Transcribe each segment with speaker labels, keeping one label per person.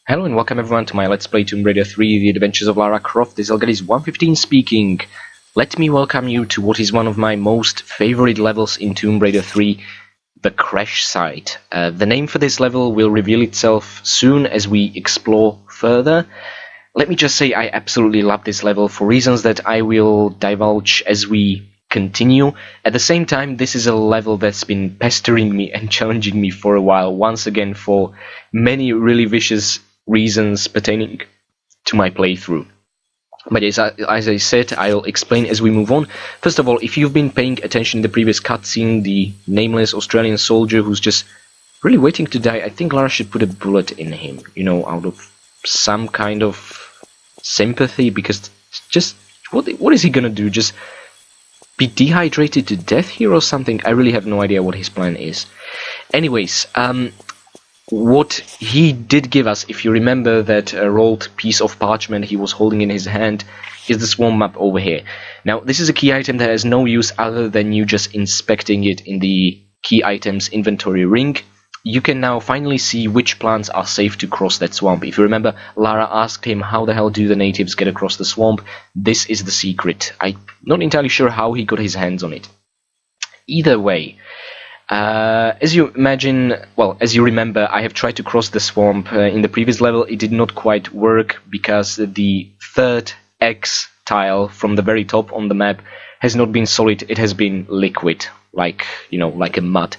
Speaker 1: Hello and welcome everyone to my Let's Play Tomb Raider 3, The Adventures of Lara Croft. This is Elgadis115 speaking. Let me welcome you to what is one of my most favorite levels in Tomb Raider 3, the crash site. The name for this level will reveal itself soon as we explore further. Let me just say I absolutely love this level for reasons that I will divulge as we continue. At the same time, this is a level that's been pestering me and challenging me for a while, once again for many really vicious reasons pertaining to my playthrough. But as I said, I'll explain as we move on. First of all, if you've been paying attention in the previous cutscene, the nameless Australian soldier who's just really waiting to die, I think Lara should put a bullet in him, you know, out of some kind of sympathy, because just what is he gonna do? Just be dehydrated to death here or something? I really have no idea what his plan is. Anyways, what he did give us, if you remember that rolled piece of parchment he was holding in his hand, is the swarm map over here. Now, this is a key item that has no use other than you just inspecting it in the key items inventory ring. You can now finally see which plants are safe to cross that swamp. If you remember, Lara asked him how the hell do the natives get across the swamp. This is the secret. I'm not entirely sure how he got his hands on it. Either way, as you remember, I have tried to cross the swamp in the previous level. It did not quite work because the third X tile from the very top on the map has not been solid. It has been liquid, like, you know, like a mud.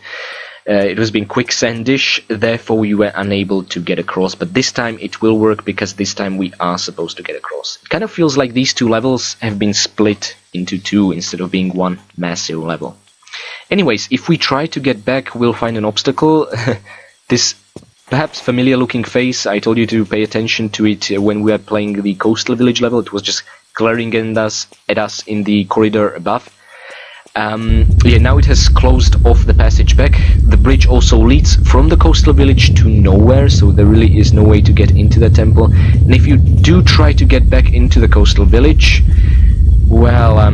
Speaker 1: It was being quicksandish, therefore we were unable to get across. But this time it will work because this time we are supposed to get across. It kind of feels like these two levels have been split into two instead of being one massive level. Anyways, if we try to get back, we'll find an obstacle. This perhaps familiar looking face, I told you to pay attention to it when we were playing the coastal village level. It was just glaring at us in the corridor above. Yeah, now it has closed off the passage back. The bridge also leads from the coastal village to nowhere, so there really is no way to get into the temple. And if you do try to get back into the coastal village, well,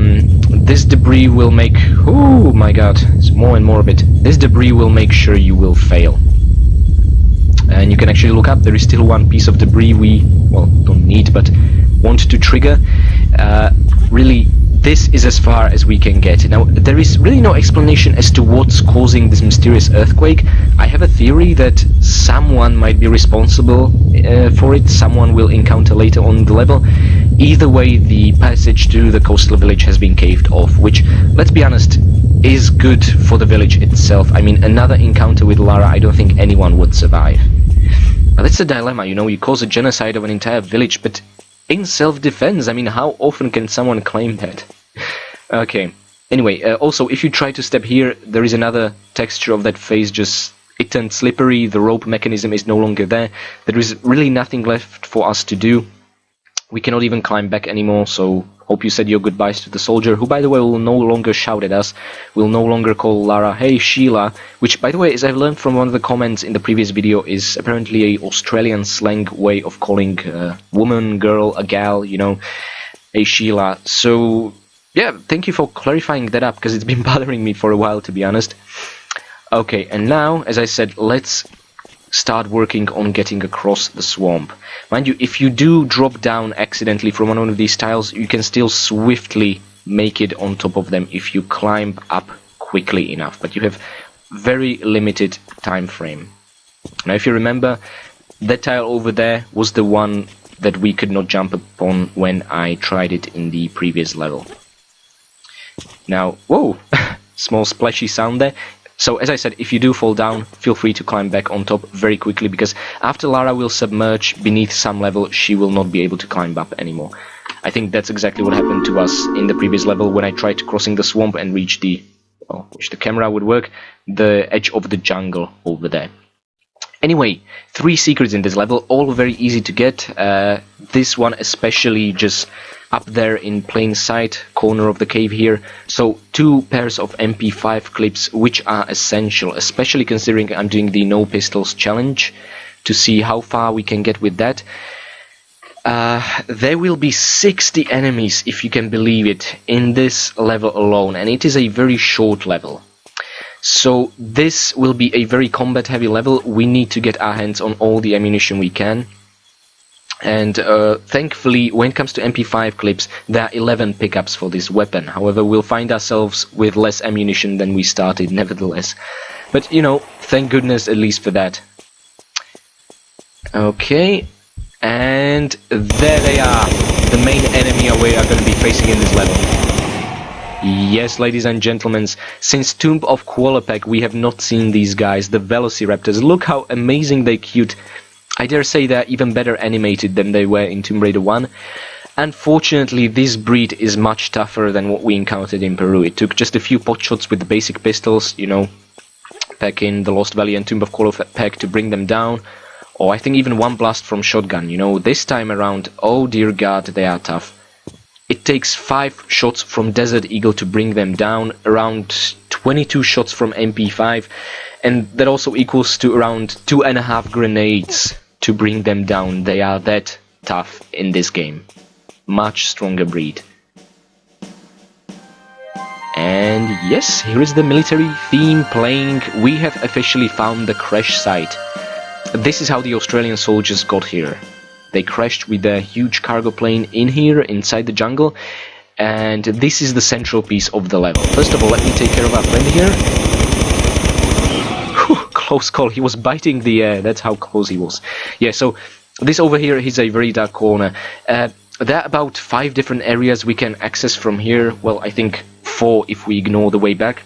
Speaker 1: this debris will make... oh my god, it's more and more of it. This debris will make sure you will fail. And you can actually look up, there is still one piece of debris we, well, don't need, but want to trigger. Really, this is as far as we can get. Now, there is really no explanation as to what's causing this mysterious earthquake. I have a theory that someone might be responsible for it. Someone will encounter later on the level. Either way, the passage to the coastal village has been caved off, which, let's be honest, is good for the village itself. I mean, another encounter with Lara, I don't think anyone would survive. Now, that's the dilemma, you know, you cause a genocide of an entire village, but in self-defense, I mean, how often can someone claim that? Okay, anyway, also, if you try to step here, there is another texture of that face, just it turned slippery, the rope mechanism is no longer there, there is really nothing left for us to do. We cannot even climb back anymore, so hope you said your goodbyes to the soldier, who, by the way, will no longer shout at us, will no longer call Lara, "Hey, Sheila," which, by the way, as I've learned from one of the comments in the previous video, is apparently a Australian slang way of calling a woman, girl, a gal, you know, "Hey, Sheila." So, yeah, thank you for clarifying that up, because it's been bothering me for a while, to be honest. Okay, and now, as I said, let's start working on getting across the swamp. Mind you, if you do drop down accidentally from one of these tiles, you can still swiftly make it on top of them if you climb up quickly enough, but you have very limited time frame. Now, if you remember, that tile over there was the one that we could not jump upon when I tried it in the previous level. Now, whoa, small splashy sound there. So, as I said, if you do fall down, feel free to climb back on top very quickly, because after Lara will submerge beneath some level, she will not be able to climb up anymore. I think that's exactly what happened to us in the previous level when I tried crossing the swamp and reach the, well, wish the camera would work, the edge of the jungle over there. Anyway, 3 secrets in this level, all very easy to get. This one especially just up there in plain sight, corner of the cave here. So 2 pairs of MP5 clips, which are essential, especially considering I'm doing the no pistols challenge, to see how far we can get with that. There will be 60 enemies, if you can believe it, in this level alone, and it is a very short level. So this will be a very combat heavy level. We need to get our hands on all the ammunition we can. And thankfully, when it comes to MP5 clips, there are 11 pickups for this weapon. However, we'll find ourselves with less ammunition than we started, nevertheless. But, you know, thank goodness at least for that. Okay, and there they are, the main enemy we are going to be facing in this level. Yes, ladies and gentlemen, since Tomb of Qualopec, we have not seen these guys, the Velociraptors. Look how amazing they're cute. I dare say they're even better animated than they were in Tomb Raider 1. Unfortunately, this breed is much tougher than what we encountered in Peru. It took just a few pot shots with the basic pistols, you know, back in the Lost Valley and Tomb of Qualopec to bring them down. Or I think even one blast from shotgun, you know. This time around, oh dear God, they are tough. It takes 5 shots from Desert Eagle to bring them down, around 22 shots from MP5, and that also equals to around 2.5 grenades to bring them down. They are that tough in this game. Much stronger breed. And yes, here is the military theme playing. We have officially found the crash site. This is how the Australian soldiers got here. They crashed with their huge cargo plane in here, inside the jungle. And this is the central piece of the level. First of all, let me take care of our friend here. Whew, close call. He was biting the air. That's how close he was. Yeah, so this over here is a very dark corner. There are about 5 different areas we can access from here. Well, I think 4 if we ignore the way back.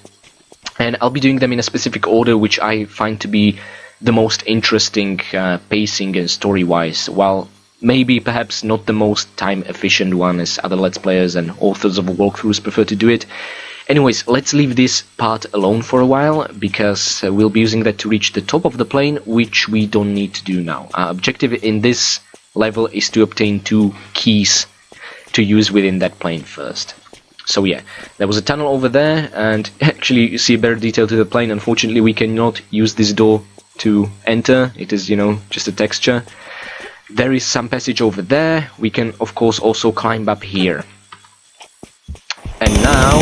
Speaker 1: And I'll be doing them in a specific order, which I find to be the most interesting pacing and story-wise, while maybe perhaps not the most time-efficient one as other Let's Players and authors of walkthroughs prefer to do it. Anyways, let's leave this part alone for a while, because we'll be using that to reach the top of the plane, which we don't need to do now. Our objective in this level is to obtain 2 keys to use within that plane first. So yeah, there was a tunnel over there, and actually you see a better detail to the plane. Unfortunately, we cannot use this door to enter. It is, you know, just a texture. There is some passage over there. We can, of course, also climb up here. And now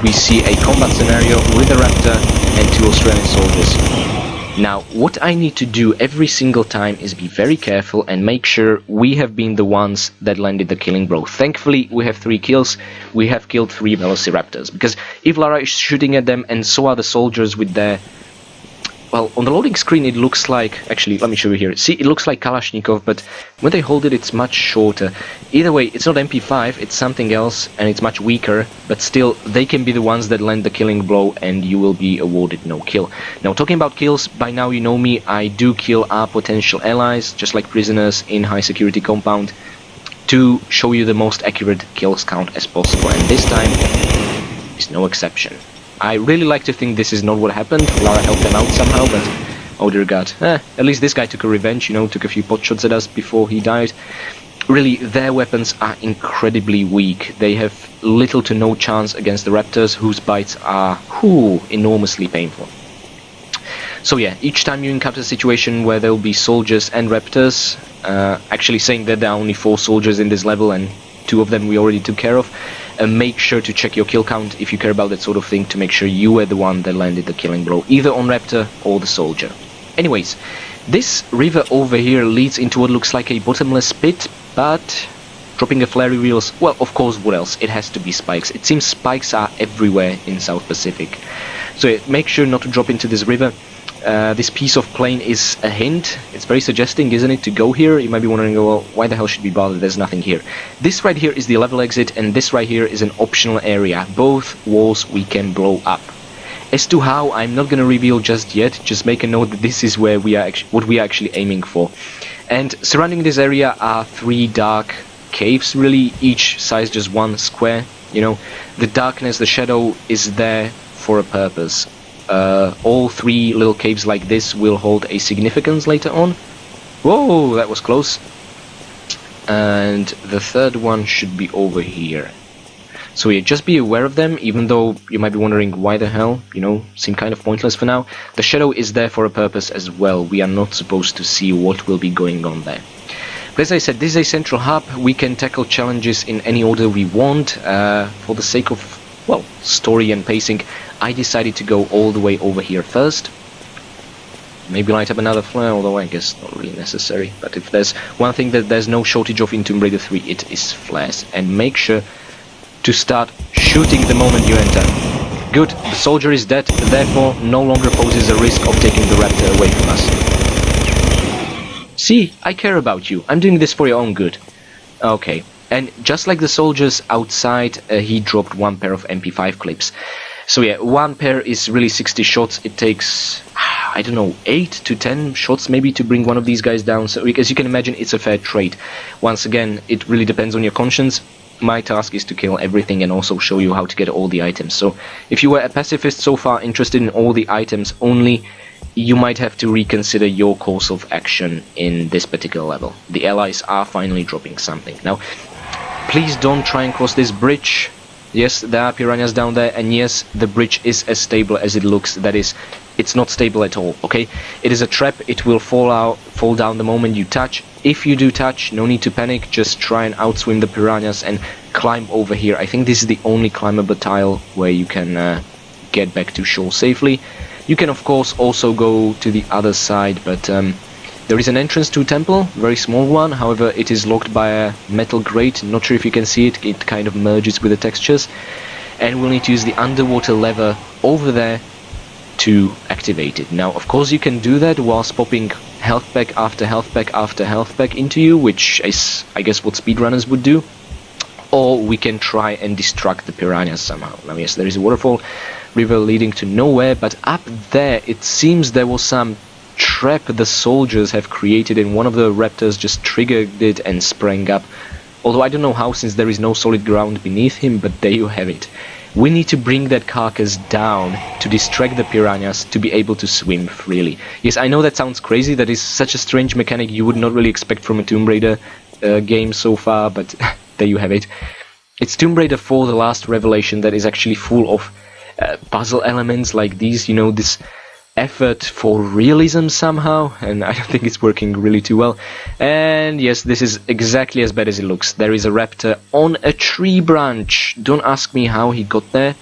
Speaker 1: we see a combat scenario with a raptor and 2 Australian soldiers. Now, what I need to do every single time is be very careful and make sure we have been the ones that landed the killing blow. Thankfully, we have 3 kills. We have killed 3 Velociraptors. Because if Lara is shooting at them and so are the soldiers with their... Well, on the loading screen it looks like... Actually, let me show you here. See, it looks like Kalashnikov, but when they hold it, it's much shorter. Either way, it's not MP5, it's something else, and it's much weaker, but still, they can be the ones that land the killing blow, and you will be awarded no kill. Now, talking about kills, by now you know me, I do kill our potential allies, just like prisoners in high security compound, to show you the most accurate kills count as possible, and this time is no exception. I really like to think this is not what happened. Lara helped them out somehow, but oh dear God. At least this guy took a revenge, you know, took a few pot shots at us before he died. Really, their weapons are incredibly weak. They have little to no chance against the raptors, whose bites are enormously painful. So yeah, each time you encounter a situation where there will be soldiers and raptors, actually saying that there are only 4 soldiers in this level and 2 of them we already took care of, make sure to check your kill count if you care about that sort of thing, to make sure you were the one that landed the killing blow, either on raptor or the soldier. Anyways, this river over here leads into what looks like a bottomless pit, but dropping a flary wheels, well, of course, what else? It has to be spikes. It seems spikes are everywhere in South Pacific. So yeah, make sure not to drop into this river. This piece of plane is a hint. It's very suggesting, isn't it, to go here? You might be wondering, well, why the hell should we bother? There's nothing here. This right here is the level exit, and this right here is an optional area. Both walls we can blow up. As to how, I'm not going to reveal just yet. Just make a note that this is where we are what we are actually aiming for. And surrounding this area are 3 dark caves, really, each size just 1 square. You know, the darkness, the shadow is there for a purpose. All 3 little caves like this will hold a significance later on. Whoa, that was close. And the 3rd one should be over here. So yeah, just be aware of them, even though you might be wondering why the hell, you know, seem kind of pointless for now. The shadow is there for a purpose as well. We are not supposed to see what will be going on there. But as I said, this is a central hub. We can tackle challenges in any order we want. For the sake of, well, story and pacing, I decided to go all the way over here first. maybe light up another flare, although I guess not really necessary. But if there's one thing that there's no shortage of in Tomb Raider 3, it is flares. And make sure to start shooting the moment you enter. Good, the soldier is dead, therefore no longer poses a risk of taking the raptor away from us. See, I care about you. I'm doing this for your own good. Okay, and just like the soldiers outside, he dropped one pair of MP5 clips. So yeah, one pair is really 60 shots. It takes, I don't know, 8 to 10 shots maybe to bring one of these guys down. So as you can imagine, it's a fair trade. Once again, it really depends on your conscience. My task is to kill everything and also show you how to get all the items. So if you were a pacifist so far, interested in all the items only, you might have to reconsider your course of action in this particular level. The allies are finally dropping something. Now, please don't try and cross this bridge. Yes, there are piranhas down there, and yes, the bridge is as stable as it looks. That is, it's not stable at all, okay? It is a trap, it will fall down the moment you touch. If you do touch, no need to panic, just try and outswim the piranhas and climb over here. I think this is the only climbable tile where you can get back to shore safely. You can of course also go to the other side, but there is an entrance to a temple, very small one, however it is locked by a metal grate. Not sure if you can see it, it kind of merges with the textures. And we'll need to use the underwater lever over there to activate it. Now of course you can do that whilst popping health pack after health pack after health pack into you, which is I guess what speedrunners would do. Or we can try and distract the piranhas somehow. Now yes, there is a waterfall river leading to nowhere, but up there it seems there was some trap the soldiers have created and one of the raptors just triggered it and sprang up. Although I don't know how, since there is no solid ground beneath him, but there you have it. We need to bring that carcass down to distract the piranhas to be able to swim freely. Yes, I know that sounds crazy, that is such a strange mechanic you would not really expect from a Tomb Raider game so far, but there you have it. It's Tomb Raider 4, the last revelation, that is actually full of puzzle elements like these, you know, this effort for realism somehow, and I don't think it's working really too well. And yes, this is exactly as bad as it looks. There is a raptor on a tree branch. Don't ask me how he got there.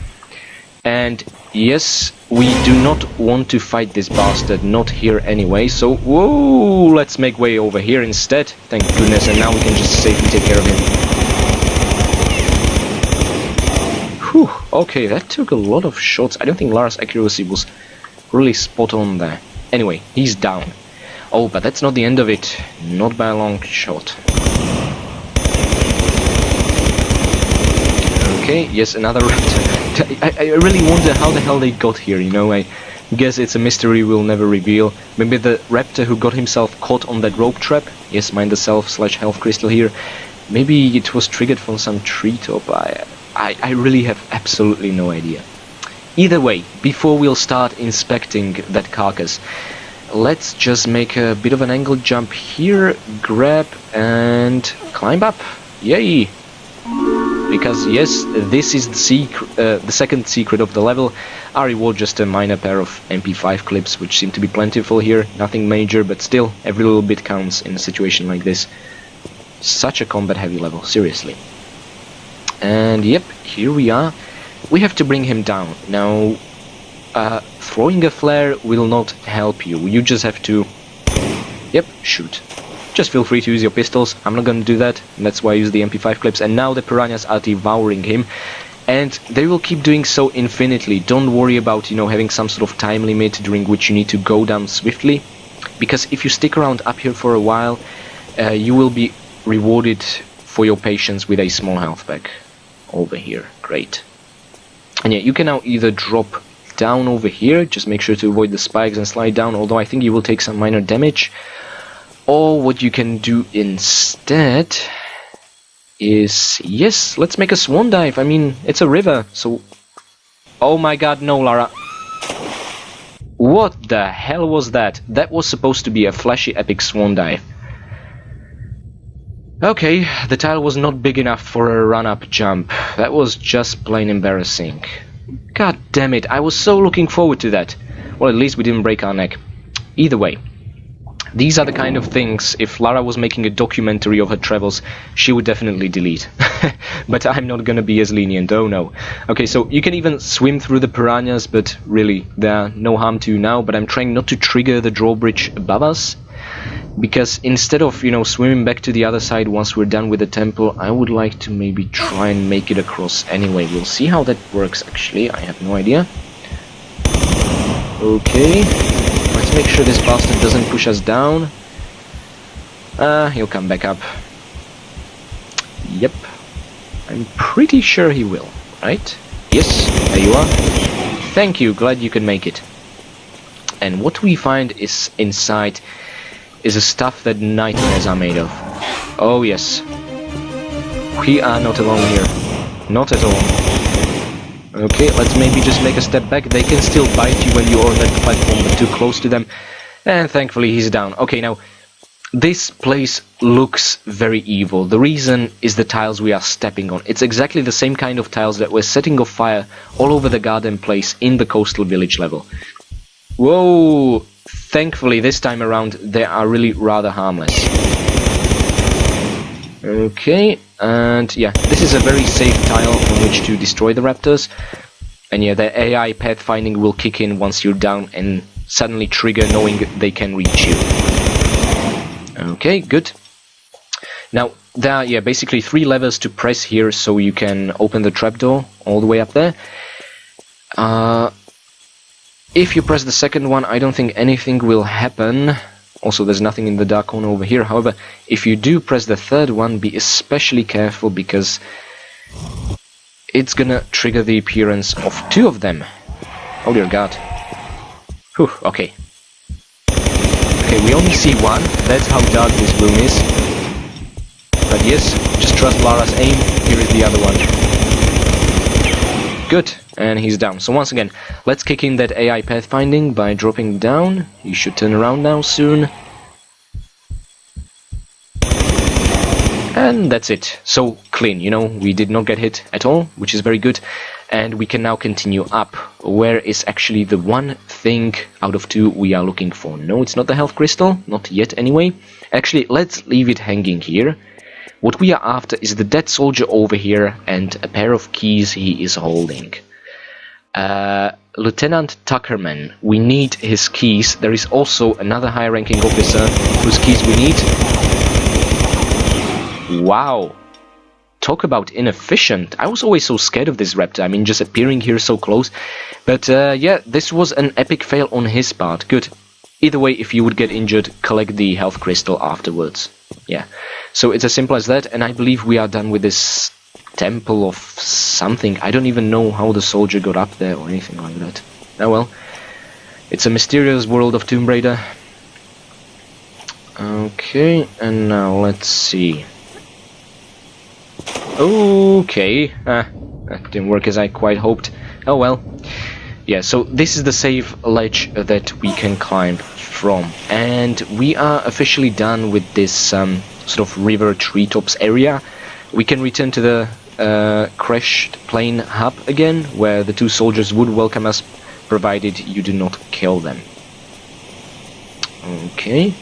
Speaker 1: And yes, we do not want to fight this bastard, not here anyway, so whoa, let's make way over here instead. Thank goodness, and now we can just safely take care of him. Whew, okay, that took a lot of shots. I don't think Lara's accuracy was really spot on there. Anyway, he's down. Oh, but that's not the end of it. Not by a long shot. Okay, yes, another raptor. I really wonder how the hell they got here, you know. I guess it's a mystery we'll never reveal. Maybe the raptor who got himself caught on that rope trap. Yes, mind the self/health crystal here. Maybe it was triggered from some treetop. I really have absolutely no idea. Either way, before we'll start inspecting that carcass, let's just make a bit of an angle jump here, grab and climb up. Yay! Because yes, this is the second secret of the level. Our reward just a minor pair of MP5 clips, which seem to be plentiful here. Nothing major, but still, every little bit counts in a situation like this. Such a combat-heavy level, seriously. And yep, here we are. We have to bring him down. Now, throwing a flare will not help you. You just have to, yep, shoot. Just feel free to use your pistols. I'm not gonna do that. That's why I use the MP5 clips. And now the piranhas are devouring him. And they will keep doing so infinitely. Don't worry about, you know, having some sort of time limit during which you need to go down swiftly. Because if you stick around up here for a while, you will be rewarded for your patience with a small health pack. Over here. Great. And yeah, you can now either drop down over here, just make sure to avoid the spikes and slide down, although I think you will take some minor damage. Or what you can do instead is, yes, let's make a swan dive. I mean, it's a river, so... Oh my god, no, Lara. What the hell was that? That was supposed to be a flashy epic swan dive. Okay, the tile was not big enough for a run-up jump. That was just plain embarrassing. God damn it, I was so looking forward to that. Well, at least we didn't break our neck. Either way, these are the kind of things, if Lara was making a documentary of her travels, she would definitely delete. but I'm not gonna be as lenient, oh no. Okay, so you can even swim through the piranhas, but really, they're no harm to you now, but I'm trying not to trigger the drawbridge above us, because instead of, you know, swimming back to the other side once we're done with the temple, I would like to maybe try and make it across anyway. We'll see how that works, actually, I have no idea. Okay, let's make sure this bastard doesn't push us down. He'll come back up. Yep. I'm pretty sure he will, right? Yes, there you are. Thank you, glad you can make it. And what we find is inside is a stuff that nightmares are made of. Oh yes. We are not alone here. Not at all. Okay, let's maybe just make a step back. They can still bite you when you're on that platform, but too close to them. And thankfully he's down. Okay, now, this place looks very evil. The reason is the tiles we are stepping on. It's exactly the same kind of tiles that were setting off fire all over the garden place in the coastal village level. Whoa! Thankfully, this time around, they are really rather harmless. Okay, and yeah, this is a very safe tile on which to destroy the raptors. And yeah, the AI pathfinding will kick in once you're down and suddenly trigger knowing they can reach you. Okay, good. Now, there are, yeah, basically 3 levers to press here so you can open the trapdoor all the way up there. If you press the second one, I don't think anything will happen. Also, there's nothing in the dark corner over here. However, if you do press the third one, be especially careful because it's gonna trigger the appearance of 2 of them. Oh dear God. Whew, okay. Okay, we only see one. That's how dark this room is. But yes, just trust Lara's aim. Here is the other one. Good, and he's down. So once again, let's kick in that AI pathfinding by dropping down. He should turn around now soon. And that's it. So clean, you know, we did not get hit at all, which is very good. And we can now continue up, where is actually the one thing out of 2 we are looking for. No, it's not the health crystal, not yet anyway. Actually, let's leave it hanging here. What we are after is the dead soldier over here and a pair of keys he is holding. Lieutenant Tuckerman, we need his keys. There is also another high-ranking officer whose keys we need. Wow. Talk about inefficient. I was always so scared of this raptor. I mean, just appearing here so close. But yeah, this was an epic fail on his part. Good. Either way, if you would get injured, collect the health crystal afterwards. Yeah. So it's as simple as that, and I believe we are done with this temple of something. I don't even know how the soldier got up there or anything like that. Oh well. It's a mysterious world of Tomb Raider. Okay, and now let's see. Okay, that didn't work as I quite hoped. Oh well. Yeah, so this is the safe ledge that we can climb from. And we are officially done with this sort of river treetops area. We can return to the crashed plane hub again, where the 2 soldiers would welcome us, provided you do not kill them. Okay.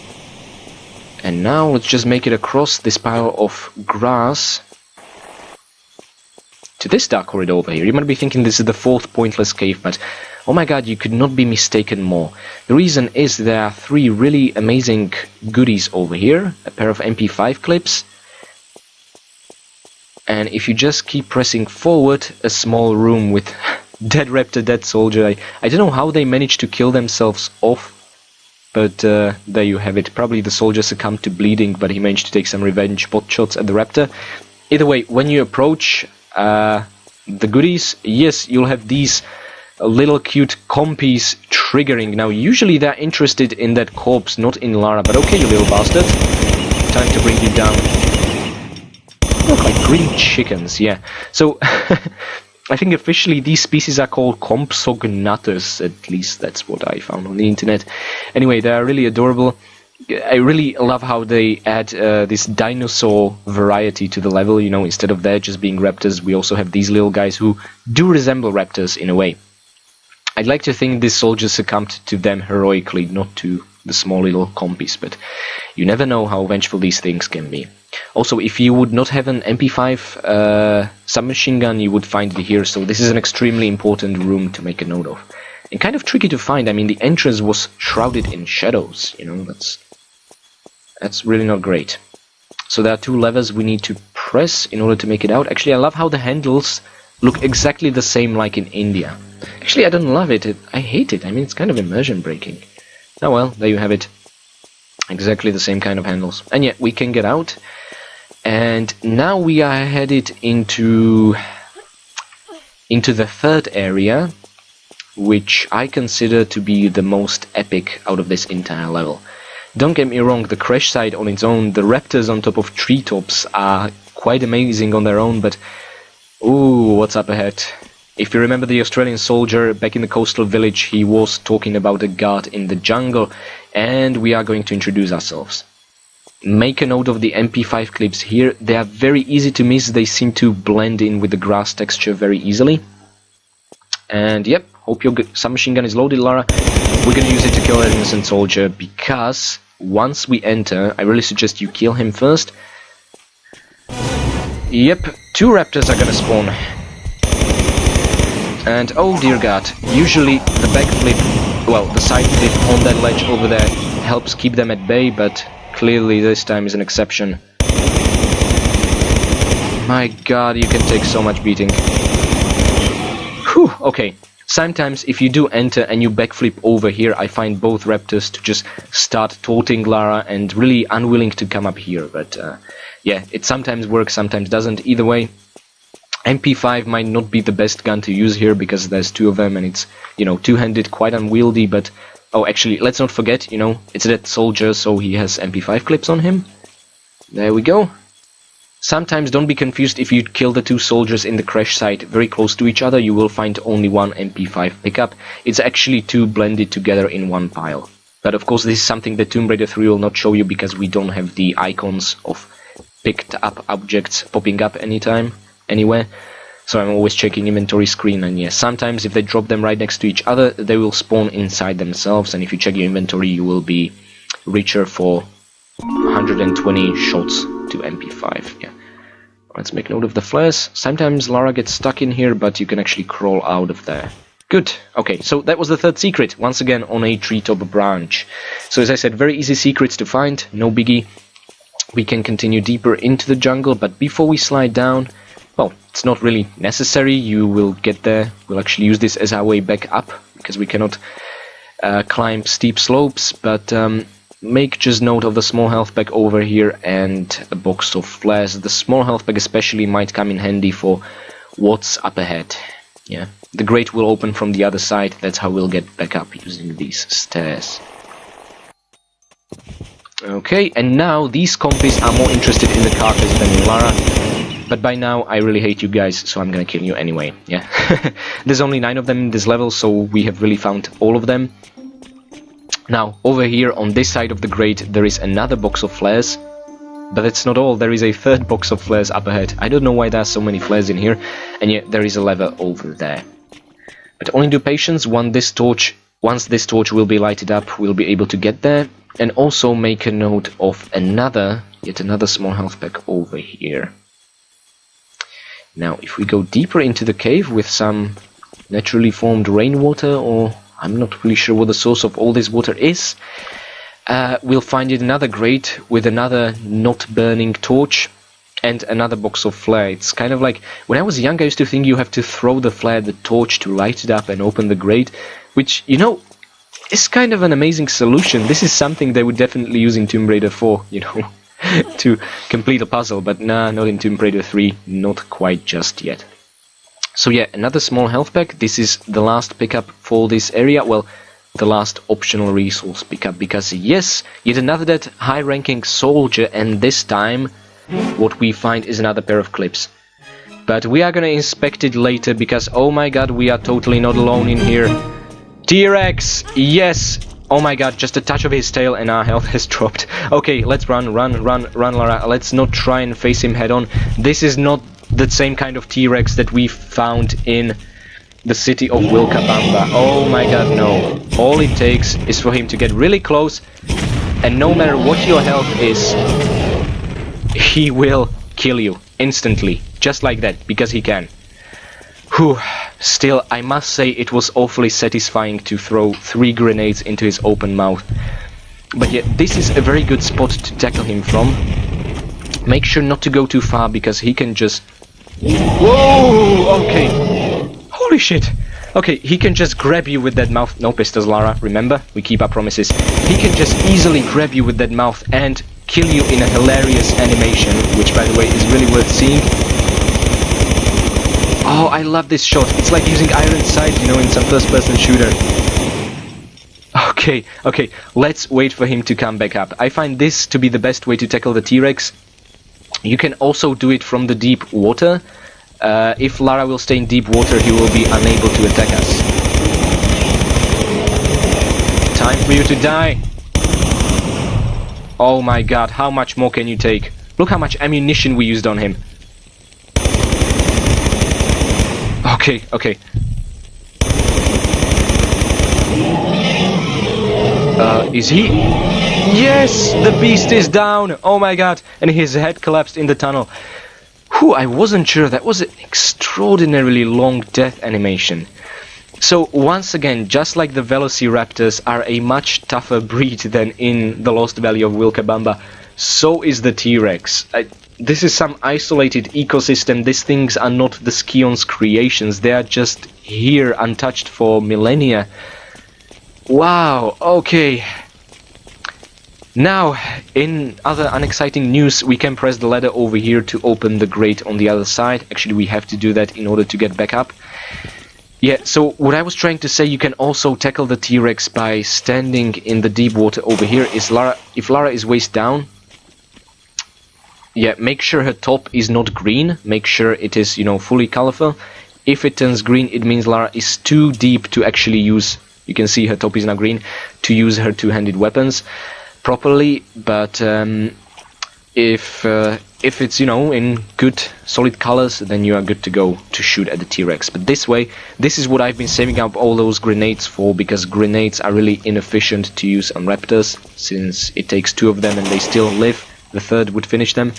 Speaker 1: And now let's just make it across this pile of grass to this dark corridor over here. You might be thinking this is the 4th pointless cave, but oh my god, you could not be mistaken more. The reason is there are 3 really amazing goodies over here. A pair of MP5 clips. And if you just keep pressing forward, a small room with dead raptor, dead soldier. I don't know how they managed to kill themselves off, but there you have it. Probably the soldier succumbed to bleeding, but he managed to take some revenge pot shots at the raptor. Either way, when you approach the goodies, yes, you'll have these little cute compies triggering. Now, usually they're interested in that corpse, not in Lara, but okay, you little bastard. Time to bring you down. Look like green chickens, yeah. So, I think officially these species are called Compsognathus, at least that's what I found on the internet. Anyway, they are really adorable. I really love how they add this dinosaur variety to the level, you know, instead of there just being raptors, we also have these little guys who do resemble raptors in a way. I'd like to think this soldier succumbed to them heroically, not to the small little compies, but you never know how vengeful these things can be. Also, if you would not have an MP5 submachine gun, you would find it here, so this is an extremely important room to make a note of. And kind of tricky to find. I mean, the entrance was shrouded in shadows, you know, that's really not great. So there are two levers we need to press in order to make it out. Actually, I love how the handles look exactly the same like in India. Actually, I don't love it. I hate it. I mean, it's kind of immersion breaking. Oh well, there you have it. Exactly the same kind of handles. And yeah, we can get out. And now we are headed into the third area, which I consider to be the most epic out of this entire level. Don't get me wrong, the crash site on its own, the raptors on top of treetops are quite amazing on their own, but ooh, what's up ahead? If you remember the Australian soldier back in the coastal village, he was talking about a guard in the jungle, and we are going to introduce ourselves. Make a note of the MP5 clips here. They are very easy to miss, they seem to blend in with the grass texture very easily. And yep, hope your submachine gun is loaded, Lara. We're gonna use it to kill an innocent soldier, because once we enter, I really suggest you kill him first. Yep, 2 raptors are gonna spawn. And oh dear god, usually the backflip, well, the side flip on that ledge over there helps keep them at bay, but clearly this time is an exception. My god, you can take so much beating. Whew, okay. Sometimes if you do enter and you backflip over here, I find both raptors to just start taunting Lara and really unwilling to come up here. But yeah, it sometimes works, sometimes doesn't. Either way, MP5 might not be the best gun to use here because there's 2 of them and it's, you know, two-handed, quite unwieldy. But oh, actually, let's not forget, you know, it's that soldier, so he has MP5 clips on him. There we go. Sometimes don't be confused if you kill the 2 soldiers in the crash site very close to each other, you will find only 1 MP5 pickup. It's actually 2 blended together in one pile. But of course this is something that Tomb Raider 3 will not show you because we don't have the icons of picked up objects popping up anytime, anywhere. So I'm always checking inventory screen, and yes, sometimes if they drop them right next to each other, they will spawn inside themselves, and if you check your inventory you will be richer for 120 shots to MP5. Yeah. Let's make note of the flares. Sometimes Lara gets stuck in here, but you can actually crawl out of there. Good. Okay, so that was the 3rd secret, once again on a treetop branch. So as I said, very easy secrets to find, no biggie. We can continue deeper into the jungle, but before we slide down, well, it's not really necessary, you will get there. We'll actually use this as our way back up, because we cannot climb steep slopes, but make just note of the small health pack over here and a box of flares. The small health pack especially might come in handy for what's up ahead. Yeah, the grate will open from the other side, that's how we'll get back up using these stairs. Okay, and now these compies are more interested in the carcass than in Lara. But by now I really hate you guys, so I'm gonna kill you anyway. Yeah, there's only 9 of them in this level, so we have really found all of them. Now, over here on this side of the grate there is another box of flares, but that's not all, there is a 3rd box of flares up ahead. I don't know why there are so many flares in here, and yet there is a lever over there. But only do patience, once this torch will be lighted up, we'll be able to get there, and also make a note of yet another small health pack over here. Now, if we go deeper into the cave with some naturally formed rainwater, or I'm not really sure what the source of all this water is, we'll find yet another grate with another not burning torch and another box of flare. It's kind of like, when I was young I used to think you have to throw the flare at the torch to light it up and open the grate, which, you know, is kind of an amazing solution. This is something they would definitely use in Tomb Raider 4, you know, to complete a puzzle, but nah, not in Tomb Raider 3, not quite just yet. So yeah, another small health pack. This is the last pickup for this area, well, the last optional resource pickup, because yes, yet another dead high-ranking soldier, and this time what we find is another pair of clips. But we are gonna inspect it later, because oh my god, we are totally not alone in here. T-Rex! Yes! Oh my god, just a touch of his tail and our health has dropped. Okay, let's run, Lara. Let's not try and face him head on. This is not the same kind of T-Rex that we found in the city of Wilkabamba. Oh my god, no. All it takes is for him to get really close, and no matter what your health is, he will kill you instantly, just like that, because he can. Whew. Still, I must say it was awfully satisfying to throw 3 grenades into his open mouth. But yeah, this is a very good spot to tackle him from. Make sure not to go too far, because he can just... Whoa! Okay. Holy shit! Okay, he can just grab you with that mouth. No pistols, Lara, remember? We keep our promises. He can just easily grab you with that mouth and kill you in a hilarious animation, which, by the way, is really worth seeing. Oh, I love this shot. It's like using iron sights, you know, in some first-person shooter. Okay, let's wait for him to come back up. I find this to be the best way to tackle the T-Rex. You can also do it from the deep water. If Lara will stay in deep water, he will be unable to attack us. Time for you to die. Oh my god, how much more can you take? Look how much ammunition we used on him. Okay. Is he? Yes! The beast is down! Oh my god! And his head collapsed in the tunnel. Whew, I wasn't sure. That was an extraordinarily long death animation. So, once again, just like the Velociraptors are a much tougher breed than in the Lost Valley of Wilcabamba, so is the T-Rex. This is some isolated ecosystem. These things are not the Scion's creations. They are just here, untouched for millennia. Wow, okay. Now, in other unexciting news, we can press the ladder over here to open the grate on the other side. Actually, we have to do that in order to get back up. Yeah, so what I was trying to say, you can also tackle the T-Rex by standing in the deep water over here. If Lara is waist down, yeah, make sure her top is not green. Make sure it is, you know, fully colorful. If it turns green, it means Lara is too deep to actually use, you can see her top is now green, to use her two-handed weapons properly. But if it's, you know, in good solid colors, then you are good to go to shoot at the T-Rex. But this way, this is what I've been saving up all those grenades for, because grenades are really inefficient to use on raptors, since it takes 2 of them and they still live. The 3rd would finish them.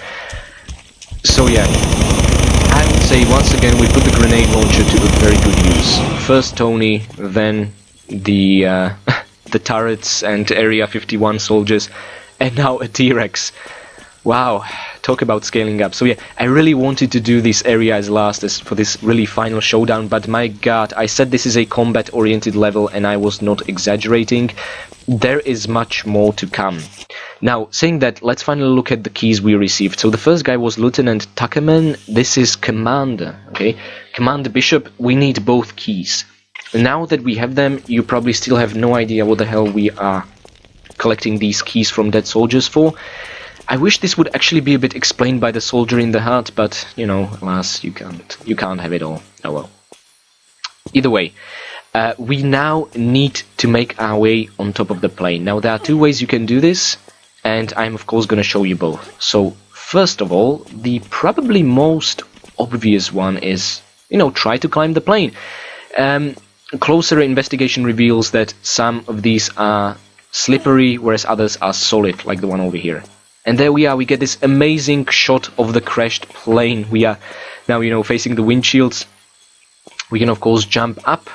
Speaker 1: So yeah, I would say once again we put the grenade launcher to a very good use. First Tony, then the the turrets and Area 51 soldiers, and now a T-Rex. Wow, talk about scaling up. So yeah, I really wanted to do this area as last as for this really final showdown, but my god, I said this is a combat-oriented level and I was not exaggerating. There is much more to come. Now, saying that, let's finally look at the keys we received. So the first guy was Lieutenant Tuckerman. This is Commander, okay? Commander Bishop, we need both keys. Now that we have them, you probably still have no idea what the hell we are collecting these keys from dead soldiers for. I wish this would actually be a bit explained by the soldier in the hut, but, you know, alas, you can't have it all. Oh well. Either way, we now need to make our way on top of the plane. Now, there are 2 ways you can do this, and I'm of course going to show you both. So, first of all, the probably most obvious one is, you know, try to climb the plane. Closer investigation reveals that some of these are slippery, whereas others are solid, like the one over here. And there we are, we get this amazing shot of the crashed plane. We are now, you know, facing the windshields. We can of course jump up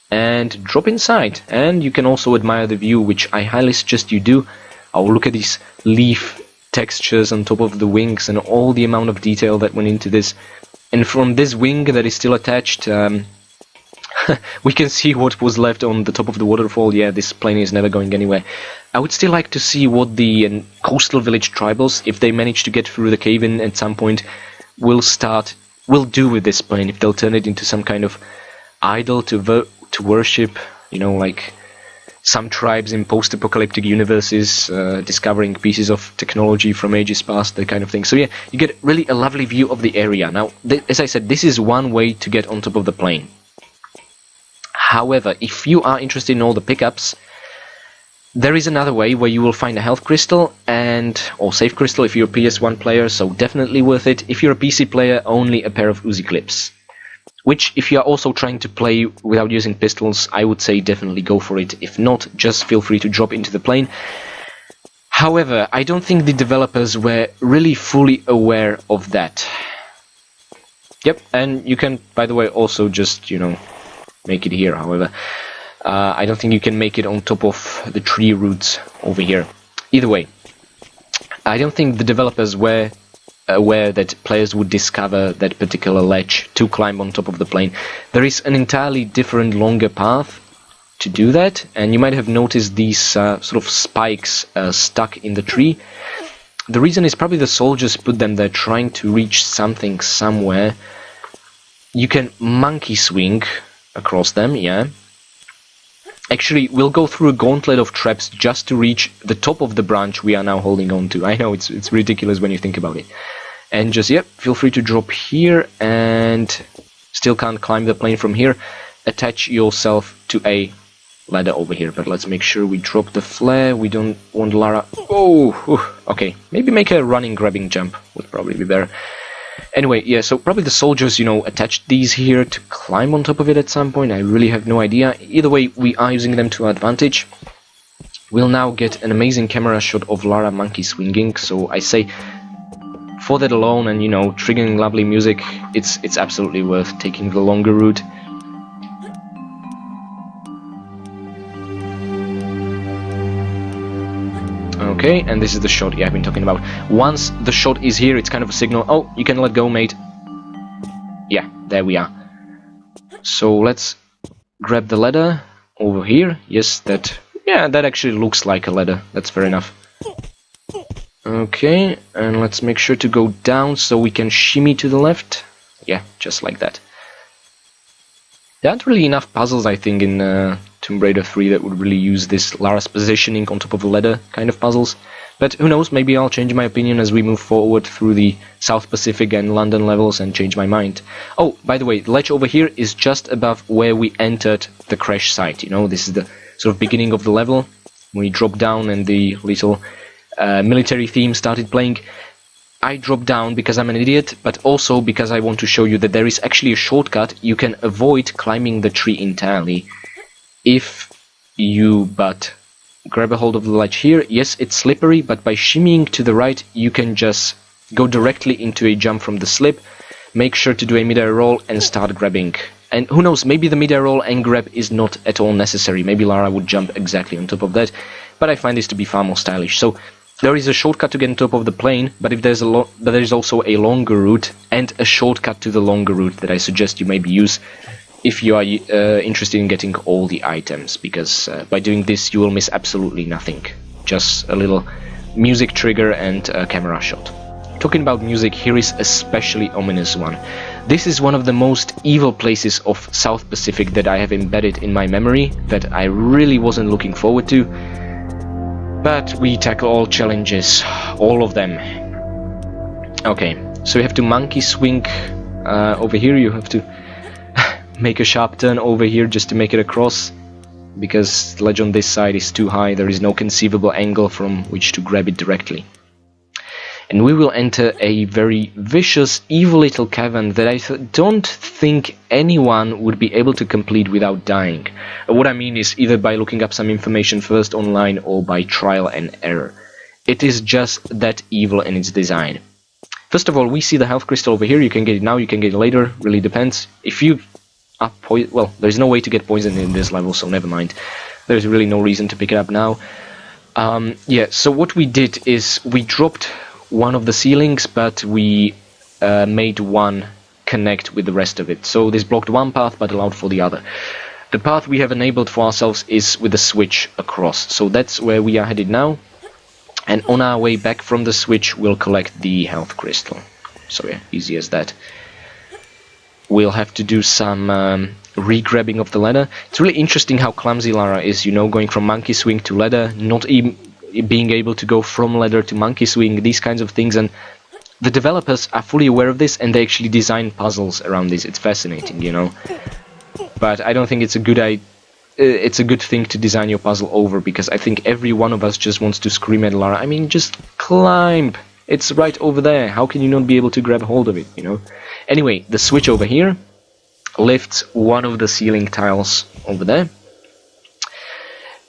Speaker 1: and drop inside, and you can also admire the view, which I highly suggest you do. Oh, look at these leaf textures on top of the wings and all the amount of detail that went into this. And from this wing that is still attached, we can see what was left on the top of the waterfall. Yeah, this plane is never going anywhere. I would still like to see what the coastal village tribals, if they manage to get through the cave-in at some point, will do with this plane. If they'll turn it into some kind of idol to worship, you know, like some tribes in post-apocalyptic universes discovering pieces of technology from ages past, that kind of thing. So yeah, you get really a lovely view of the area. Now, as I said, this is one way to get on top of the plane. However, if you are interested in all the pickups, there is another way where you will find a health crystal or save crystal if you're a PS1 player, so definitely worth it. If you're a PC player, only a pair of Uzi clips. Which, if you are also trying to play without using pistols, I would say definitely go for it. If not, just feel free to drop into the plane. However, I don't think the developers were really fully aware of that. Yep, and you can, by the way, also just, you know, make it here, however. I don't think you can make it on top of the tree roots over here. Either way, I don't think the developers were aware that players would discover that particular ledge to climb on top of the plane. There is an entirely different, longer path to do that, and you might have noticed these sort of spikes stuck in the tree. The reason is probably the soldiers put them there trying to reach something somewhere. You can monkey swing across them, yeah. Actually, we'll go through a gauntlet of traps just to reach the top of the branch we are now holding on to. I know it's ridiculous when you think about it. And just, yep, feel free to drop here, and still can't climb the plane from here. Attach yourself to a ladder over here, but let's make sure we drop the flare. We don't want Lara. Oh, okay, maybe make a running grabbing jump would probably be better. Anyway, yeah, so probably the soldiers, you know, attached these here to climb on top of it at some point. I really have no idea. Either way, we are using them to our advantage. We'll now get an amazing camera shot of Lara monkey swinging, so I say, for that alone and, you know, triggering lovely music, it's absolutely worth taking the longer route. Okay, and this is the shot I've been talking about. Once the shot is here, it's kind of a signal. Oh, you can let go, mate. Yeah, there we are. So let's grab the ladder over here. Yes, that actually looks like a ladder. That's fair enough. Okay, and let's make sure to go down so we can shimmy to the left. Yeah, just like that. There aren't really enough puzzles, I think, in Tomb Raider 3 that would really use this Lara's positioning on top of a ladder kind of puzzles. But who knows, maybe I'll change my opinion as we move forward through the South Pacific and London levels and change my mind. Oh, by the way, the ledge over here is just above where we entered the crash site. You know, this is the sort of beginning of the level. When we dropped down and the little military theme started playing. I dropped down because I'm an idiot, but also because I want to show you that there is actually a shortcut. You can avoid climbing the tree entirely if you but grab a hold of the ledge here. Yes, it's slippery, but by shimmying to the right, you can just go directly into a jump from the slip. Make sure to do a mid-air roll and start grabbing. And who knows, maybe the mid-air roll and grab is not at all necessary. Maybe Lara would jump exactly on top of that, but I find this to be far more stylish. So there is a shortcut to get on top of the plane, but if there's there is also a longer route and a shortcut to the longer route that I suggest you maybe use if you are interested in getting all the items, because by doing this you will miss absolutely nothing. Just a little music trigger and a camera shot. Talking about music, here is a especially ominous one. This is one of the most evil places of South Pacific that I have embedded in my memory, that I really wasn't looking forward to. But we tackle all challenges, all of them. Okay, so you have to monkey swing over here. You have to make a sharp turn over here just to make it across, because the ledge on this side is too high. There is no conceivable angle from which to grab it directly. And we will enter a very vicious, evil little cavern that I don't think anyone would be able to complete without dying. What I mean is either by looking up some information first online or by trial and error. It is just that evil in its design. First of all, we see the health crystal over here. You can get it now, you can get it later, really depends. If you are well, there's no way to get poisoned in this level, so never mind. There's really no reason to pick it up now. Yeah, so what we did is we dropped one of the ceilings, but we made one connect with the rest of it. So this blocked one path but allowed for the other. The path we have enabled for ourselves is with a switch across. So that's where we are headed now. And on our way back from the switch, we'll collect the health crystal. So yeah, easy as that. We'll have to do some re-grabbing of the ladder. It's really interesting how clumsy Lara is, you know, going from monkey swing to ladder, not even being able to go from ladder to monkey swing, these kinds of things. And the developers are fully aware of this, and they actually design puzzles around this. It's fascinating, you know. But I don't think it's a good thing to design your puzzle over, because I think every one of us just wants to scream at Lara, I mean, just climb! It's right over there, how can you not be able to grab hold of it, you know? Anyway, the switch over here lifts one of the ceiling tiles over there.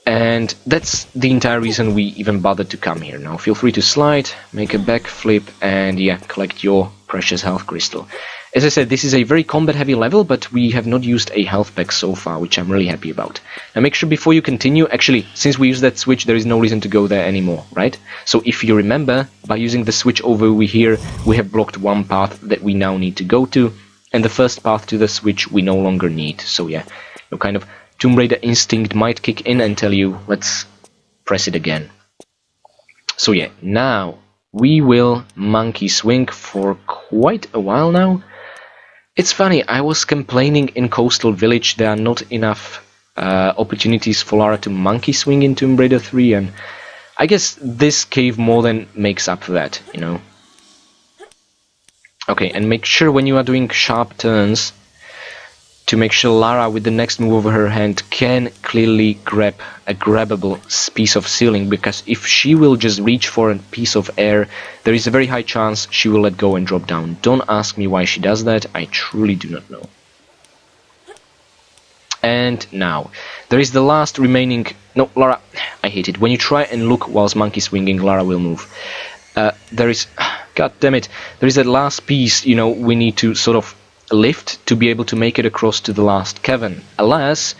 Speaker 1: And that's the entire reason we even bothered to come here. Now feel free to slide, make a backflip, and yeah, collect your precious health crystal. As I said, this is a very combat heavy level, but we have not used a health pack so far, which I'm really happy about. Now make sure before you continue, actually, since we use that switch, there is no reason to go there anymore, right? So if you remember, by using the switch over here, we have blocked one path that we now need to go to, and the first path to the switch we no longer need. So yeah, your kind of Tomb Raider instinct might kick in and tell you, let's press it again. So yeah, now we will monkey swing for quite a while now. It's funny, I was complaining in Coastal Village there are not enough opportunities for Lara to monkey swing in Tomb Raider 3, and I guess this cave more than makes up for that, you know. Okay, and make sure when you are doing sharp turns to make sure Lara with the next move of her hand can clearly grab a grabbable piece of ceiling, because if she will just reach for a piece of air, there is a very high chance she will let go and drop down. Don't ask me why she does that, I truly do not know. And now, there is the last remaining... No, Lara, I hate it. When you try and look whilst monkey swinging, Lara will move. There is... God damn it. There is that last piece, you know, we need to sort of lift to be able to make it across to the last cavern. Alas,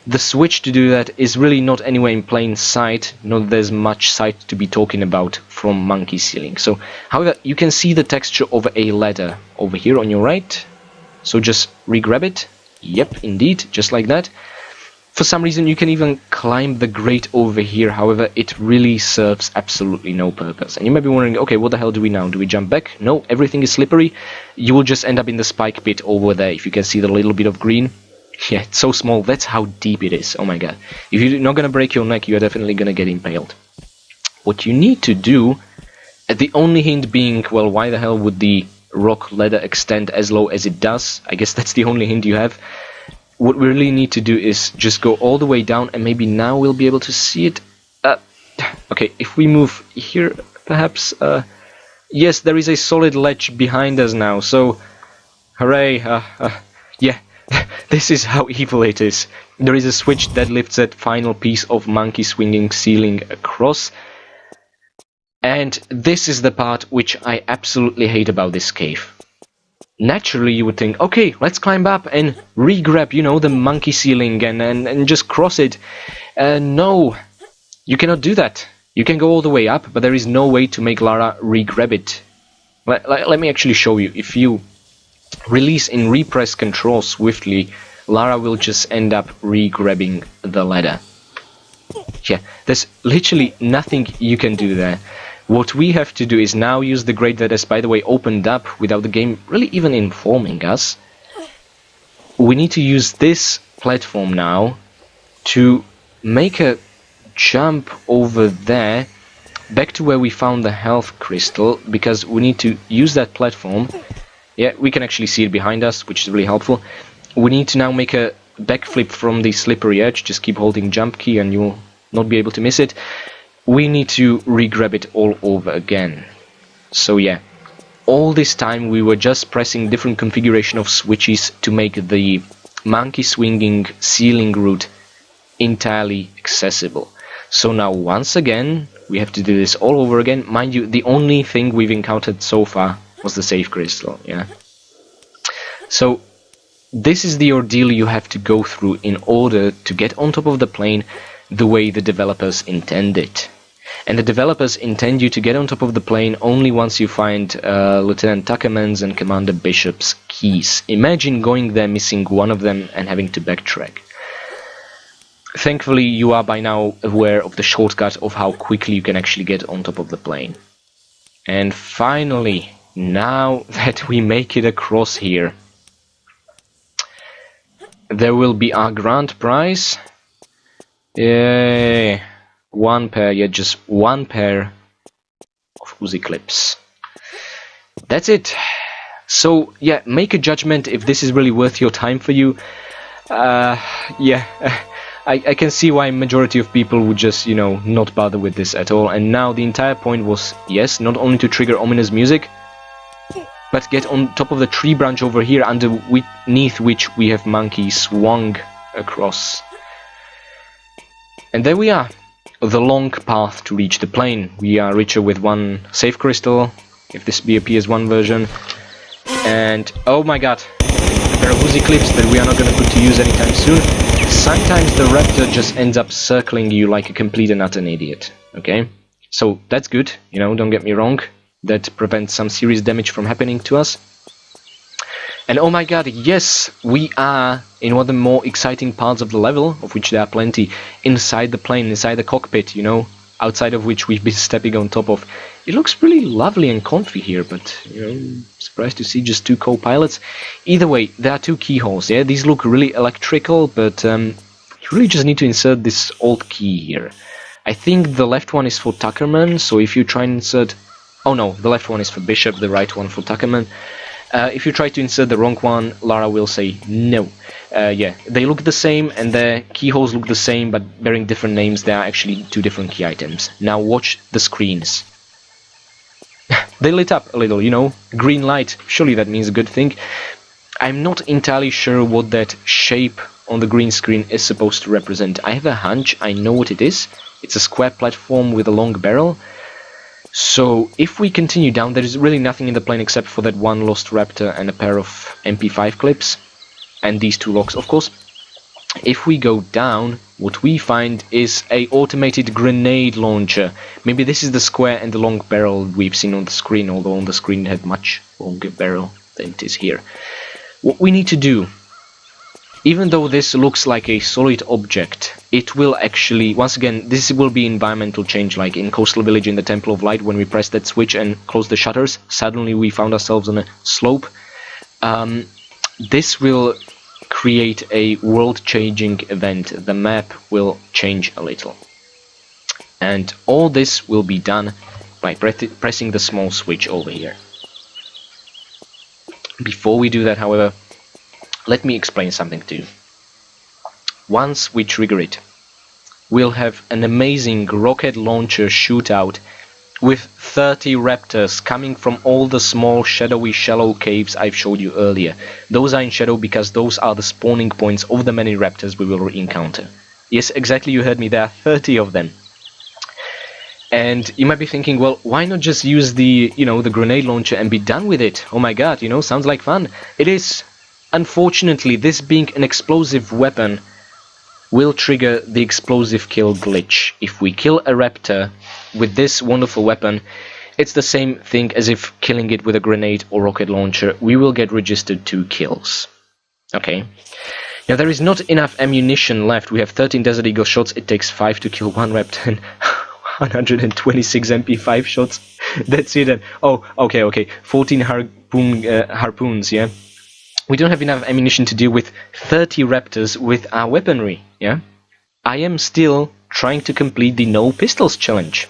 Speaker 1: the switch to do that is really not anywhere in plain sight, not there's much sight to be talking about from monkey ceiling. So, however, you can see the texture of a ladder over here on your right, so just re-grab it. Yep, indeed, just like that. For some reason you can even climb the grate over here, however it really serves absolutely no purpose. And you might be wondering, okay, what the hell do we now? Do we jump back? No, everything is slippery. You will just end up in the spike pit over there, if you can see the little bit of green. Yeah, it's so small, that's how deep it is, oh my god. If you're not gonna break your neck, you're definitely gonna get impaled. What you need to do, the only hint being, well, why the hell would the rock ladder extend as low as it does? I guess that's the only hint you have. What we really need to do is just go all the way down, and maybe now we'll be able to see it. Okay, if we move here, perhaps... yes, there is a solid ledge behind us now, so... Hooray! Yeah, this is how evil it is. There is a switch that lifts that final piece of monkey swinging ceiling across. And this is the part which I absolutely hate about this cave. Naturally you would think, okay, let's climb up and re-grab, you know, the monkey ceiling and just cross it. No, you cannot do that. You can go all the way up, but there is no way to make Lara re-grab it. Let me actually show you. If you release and repress control swiftly, Lara will just end up re-grabbing the ladder. Yeah, there's literally nothing you can do there. What we have to do is now use the grate that has, by the way, opened up without the game really even informing us. We need to use this platform now to make a jump over there back to where we found the health crystal, because we need to use that platform. Yeah, we can actually see it behind us, which is really helpful. We need to now make a backflip from the slippery edge. Just keep holding jump key and you'll not be able to miss it. We need to re-grab it all over again. So yeah, all this time we were just pressing different configuration of switches to make the monkey swinging ceiling route entirely accessible. So now once again we have to do this all over again. Mind you, the only thing we've encountered so far was the save crystal, yeah. So this is the ordeal you have to go through in order to get on top of the plane the way the developers intended. And the developers intend you to get on top of the plane only once you find Lieutenant Tuckerman's and Commander Bishop's keys. Imagine going there missing one of them and having to backtrack. Thankfully you are by now aware of the shortcut of how quickly you can actually get on top of the plane. And finally, now that we make it across here, there will be our grand prize. One pair, yeah, just one pair of Uzi clips. That's it. So yeah, make a judgment if this is really worth your time for you. Yeah, I can see why majority of people would just, you know, not bother with this at all. And now the entire point was, yes, not only to trigger ominous music, but get on top of the tree branch over here underneath which we have monkey swung across. And there we are, the long path to reach the plane. We are richer with one save crystal, if this be a PS1 version. And oh my god, there are woozy clips that we are not going to put to use anytime soon. Sometimes the raptor just ends up circling you like a complete and utter idiot, okay? So that's good, you know, don't get me wrong. That prevents some serious damage from happening to us. And oh my god, yes, we are in one of the more exciting parts of the level, of which there are plenty, inside the plane, inside the cockpit, you know, outside of which we've been stepping on top of. It looks really lovely and comfy here, but, you know, surprised to see just two co-pilots. Either way, there are two keyholes, yeah, these look really electrical, but you really just need to insert this old key here. I think the left one is for Tuckerman, so if you try and insert... Oh no, the left one is for Bishop, the right one for Tuckerman. If you try to insert the wrong one, Lara will say no. Yeah, they look the same and their keyholes look the same, but bearing different names. They are actually two different key items. Now watch the screens. They lit up a little, you know, green light. Surely that means a good thing. I'm not entirely sure what that shape on the green screen is supposed to represent. I have a hunch, I know what it is. It's a square platform with a long barrel. So if we continue down, there is really nothing in the plane except for that one lost raptor and a pair of MP5 clips. And these two locks, of course. If we go down, what we find is a automated grenade launcher. Maybe this is the square and the long barrel we've seen on the screen, although on the screen it had much longer barrel than it is here. What we need to do, even though this looks like a solid object, it will actually, once again, this will be environmental change, like in Coastal Village in the Temple of Light, when we press that switch and close the shutters, suddenly we found ourselves on a slope. This will create a world-changing event. The map will change a little. And all this will be done by pressing the small switch over here. Before we do that, however, let me explain something to you. Once we trigger it, we'll have an amazing rocket launcher shootout with 30 raptors coming from all the small shadowy shallow caves I've showed you earlier. Those are in shadow because those are the spawning points of the many raptors we will encounter. Yes, exactly, you heard me, there are 30 of them. And you might be thinking, well, why not just use the, you know, the grenade launcher and be done with it? Oh my god, you know, sounds like fun. It is. Unfortunately, this being an explosive weapon will trigger the explosive kill glitch. If we kill a raptor with this wonderful weapon, it's the same thing as if killing it with a grenade or rocket launcher. We will get registered 2 kills. Okay. Now there is not enough ammunition left. We have 13 Desert Eagle shots. It takes 5 to kill one raptor and 126 MP5 shots. That's it. And, oh, okay. 14 harpoons, yeah. We don't have enough ammunition to deal with 30 raptors with our weaponry, yeah? I am still trying to complete the no pistols challenge.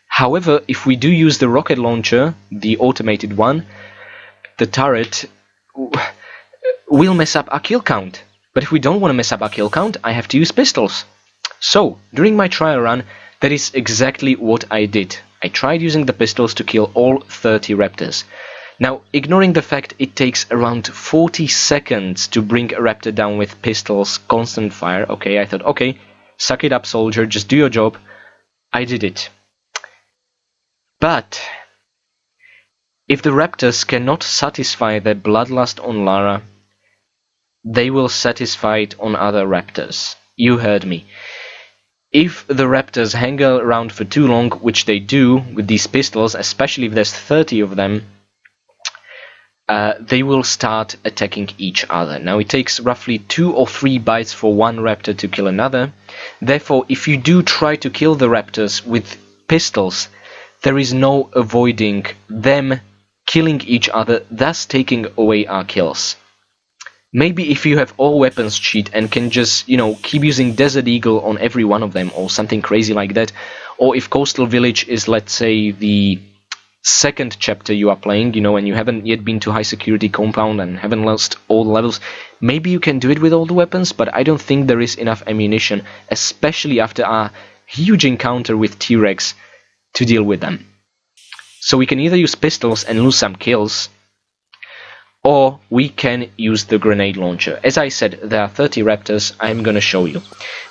Speaker 1: However, if we do use the rocket launcher, the automated one, the turret will mess up our kill count. But if we don't want to mess up our kill count, I have to use pistols. So, during my trial run, that is exactly what I did. I tried using the pistols to kill all 30 raptors. Now, ignoring the fact it takes around 40 seconds to bring a raptor down with pistols, constant fire, okay, I thought, okay, suck it up, soldier, just do your job. I did it. But if the raptors cannot satisfy their bloodlust on Lara, they will satisfy it on other raptors. You heard me. If the raptors hang around for too long, which they do with these pistols, especially if there's 30 of them, they will start attacking each other. Now it takes roughly 2 or 3 bites for one raptor to kill another. Therefore, if you do try to kill the raptors with pistols, there is no avoiding them killing each other, thus taking away our kills. Maybe if you have all weapons cheat and can just, you know, keep using Desert Eagle on every one of them or something crazy like that, or if Coastal Village is, let's say, the second chapter you are playing, you know, and you haven't yet been to high security compound and haven't lost all the levels, maybe you can do it with all the weapons, but I don't think there is enough ammunition, especially after our huge encounter with T-Rex, to deal with them. So we can either use pistols and lose some kills, or we can use the grenade launcher. As I said, there are 30 raptors. I'm gonna show you.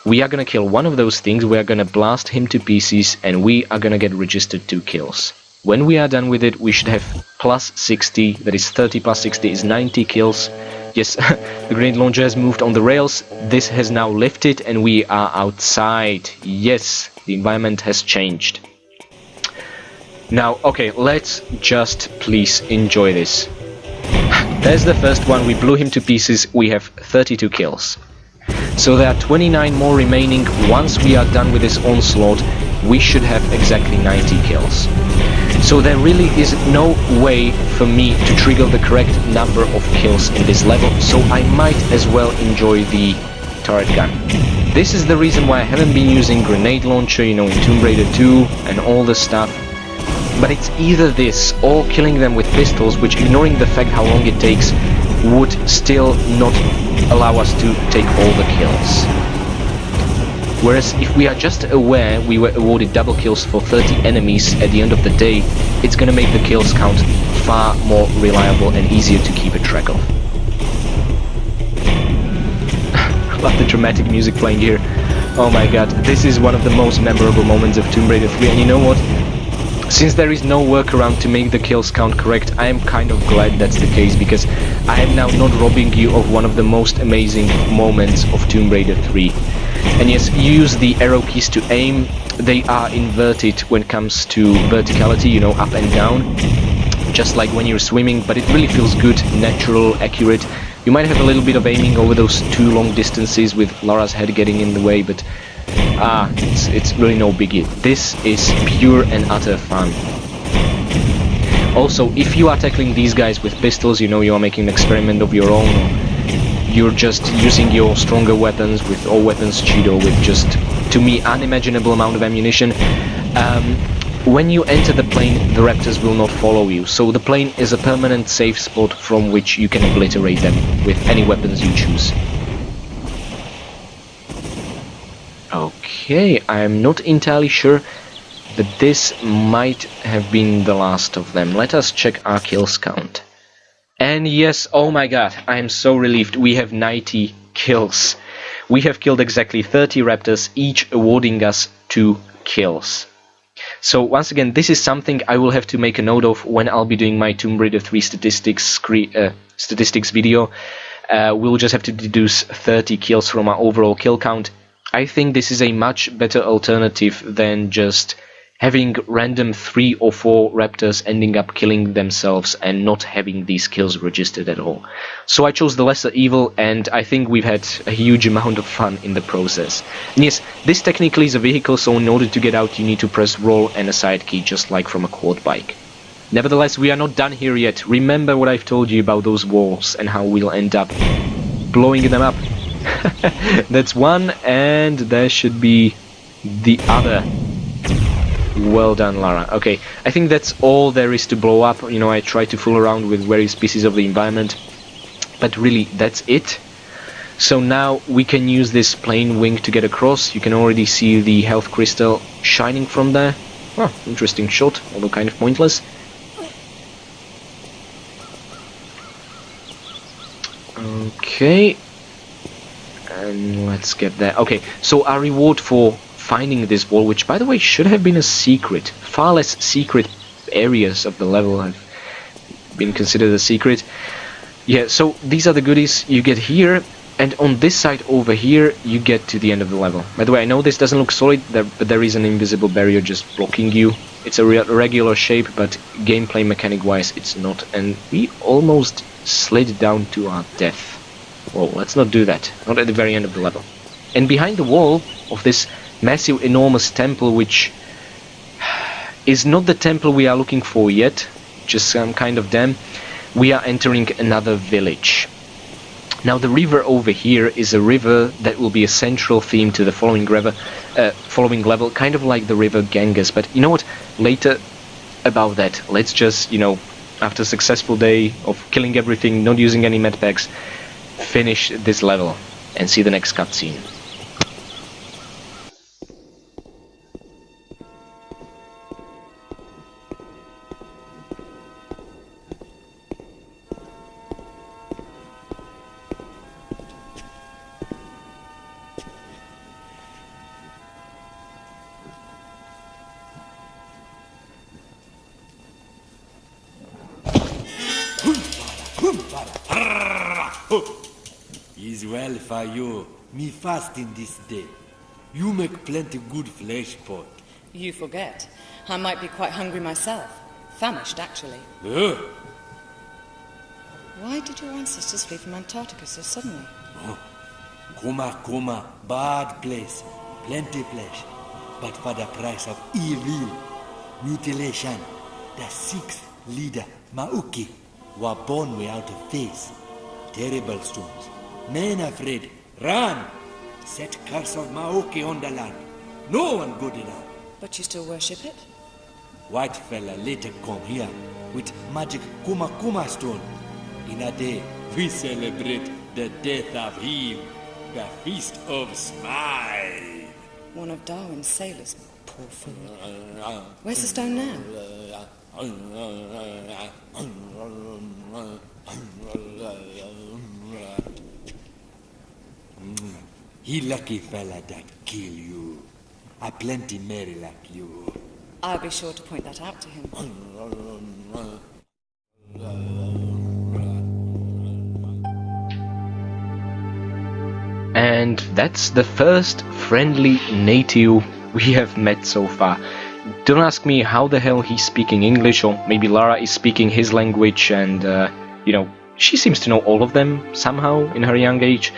Speaker 1: We are gonna kill one of those things, we are gonna blast him to pieces, and we are gonna get registered 2 kills. When we are done with it, we should have plus 60, that is 30 plus 60 is 90 kills. Yes, the grenade launcher has moved on the rails, this has now lifted, and we are outside. Yes, the environment has changed. Now, okay, let's just please enjoy this. There's the first one, we blew him to pieces, we have 32 kills. So there are 29 more remaining. Once we are done with this onslaught, we should have exactly 90 kills. So there really is no way for me to trigger the correct number of kills in this level, so I might as well enjoy the turret gun. This is the reason why I haven't been using grenade launcher, you know, in Tomb Raider 2 and all this stuff. But it's either this or killing them with pistols, which, ignoring the fact how long it takes, would still not allow us to take all the kills. Whereas if we are just aware we were awarded double kills for 30 enemies at the end of the day, it's gonna make the kills count far more reliable and easier to keep a track of. I love the dramatic music playing here. Oh my god, this is one of the most memorable moments of Tomb Raider 3, and you know what? Since there is no workaround to make the kills count correct, I am kind of glad that's the case, because I am now not robbing you of one of the most amazing moments of Tomb Raider 3. And yes, you use the arrow keys to aim. They are inverted when it comes to verticality, you know, up and down, just like when you're swimming, but it really feels good, natural, accurate. You might have a little bit of aiming over those 2 long distances with Lara's head getting in the way, but it's really no biggie. This is pure and utter fun. Also, if you are tackling these guys with pistols, you know, you are making an experiment of your own, you're just using your stronger weapons with all weapons Cheeto with just, to me, unimaginable amount of ammunition. When you enter the plane, the raptors will not follow you, so the plane is a permanent safe spot from which you can obliterate them with any weapons you choose. Okay, I'm not entirely sure, but this might have been the last of them. Let us check our kills count. And yes, oh my god, I am so relieved, we have 90 kills. We have killed exactly 30 raptors, each awarding us 2 kills. So once again, this is something I will have to make a note of when I'll be doing my Tomb Raider 3 statistics video. We'll just have to deduce 30 kills from our overall kill count. I think this is a much better alternative than just having random 3 or 4 raptors ending up killing themselves and not having these kills registered at all. So I chose the lesser evil, and I think we've had a huge amount of fun in the process. And yes, this technically is a vehicle, so in order to get out you need to press roll and a side key, just like from a quad bike. Nevertheless, we are not done here yet. Remember what I've told you about those walls and how we'll end up blowing them up. That's one, and there should be the other. Well done, Lara. Okay, I think that's all there is to blow up. You know, I tried to fool around with various pieces of the environment, but really, that's it. So now we can use this plane wing to get across. You can already see the health crystal shining from there. Oh, interesting shot, although kind of pointless. Okay. And let's get there. Okay, so our reward for finding this wall, which by the way should have been a secret, far less secret areas of the level have been considered a secret. Yeah, so these are the goodies you get here, and on this side over here you get to the end of the level. By the way, I know this doesn't look solid, but there is an invisible barrier just blocking you. It's a regular shape, but gameplay mechanic wise it's not, and we almost slid down to our death. Well, let's not do that, not at the very end of the level. And behind the wall of this massive, enormous temple, which is not the temple we are looking for yet, just some kind of dam, we are entering another village. Now the river over here is a river that will be a central theme to the following level, kind of like the river Ganges. But you know what, later about that, let's just, you know, after a successful day of killing everything, not using any medpacks, finish this level and see the next cutscene.
Speaker 2: Is well for you. Me fasting this day. You make plenty good flesh pot.
Speaker 3: You forget. I might be quite hungry myself. Famished, actually. Why did your ancestors flee from Antarctica so suddenly?
Speaker 2: Coma, bad place. Plenty flesh. But for the price of evil. Mutilation. The sixth leader, Mauki, were born without a face. Terrible stones. Men afraid. Run! Set curse of Maoki on the land. No one good enough.
Speaker 3: But you still worship it?
Speaker 2: White fella later come here with magic Kuma stone. In a day, we celebrate the death of him. The Feast of Smile.
Speaker 3: One of Darwin's sailors. Poor fool. Where's the stone now?
Speaker 2: He lucky fella that kill you. A plenty merry like you.
Speaker 3: I'll be sure to point that out to him.
Speaker 1: And that's the first friendly native we have met so far. Don't ask me how the hell he's speaking English, or maybe Lara is speaking his language, and she seems to know all of them somehow in her young age.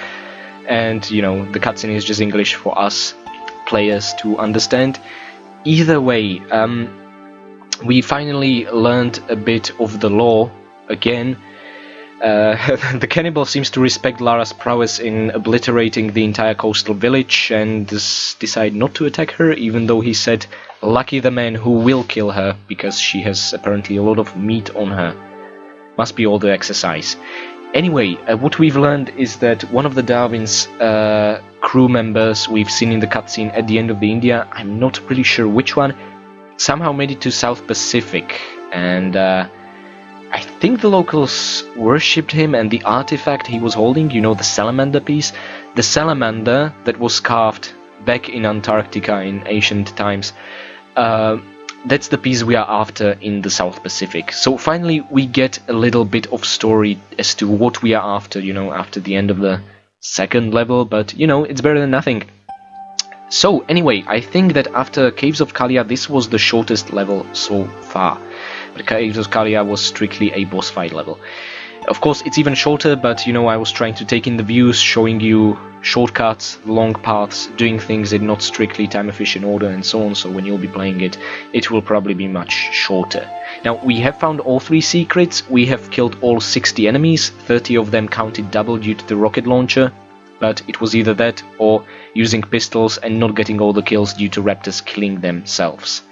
Speaker 1: And the cutscene is just English for us players to understand. Either way, we finally learned a bit of the law again. The cannibal seems to respect Lara's prowess in obliterating the entire coastal village and decide not to attack her, even though he said, lucky the man who will kill her, because she has apparently a lot of meat on her. Must be all the exercise. Anyway, what we've learned is that one of the Darwin's crew members we've seen in the cutscene at the end of the India, I'm not really sure which one, somehow made it to South Pacific, and I think the locals worshipped him and the artifact he was holding, the salamander piece, the salamander that was carved back in Antarctica in ancient times. That's the piece we are after in the South Pacific. So finally we get a little bit of story as to what we are after, after the end of the second level, but it's better than nothing. So anyway, I think that after Caves of Kalia this was the shortest level so far. But Caves of Kalia was strictly a boss fight level. Of course it's even shorter, but I was trying to take in the views, showing you shortcuts, long paths, doing things in not strictly time efficient order and so on, so when you'll be playing it, it will probably be much shorter. Now we have found all 3 secrets, we have killed all 60 enemies, 30 of them counted double due to the rocket launcher, but it was either that or using pistols and not getting all the kills due to raptors killing themselves.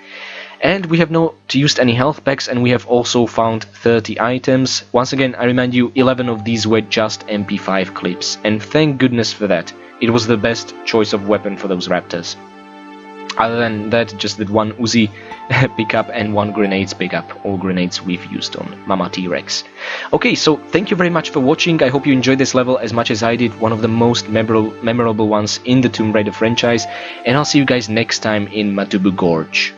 Speaker 1: And we have not used any health packs, and we have also found 30 items. Once again, I remind you, 11 of these were just MP5 clips, and thank goodness for that. It was the best choice of weapon for those raptors. Other than that, just that 1 Uzi pickup and 1 grenades pickup. All grenades we've used on Mama T-Rex. Okay, so thank you very much for watching. I hope you enjoyed this level as much as I did. One of the most memorable ones in the Tomb Raider franchise. And I'll see you guys next time in Matubu Gorge.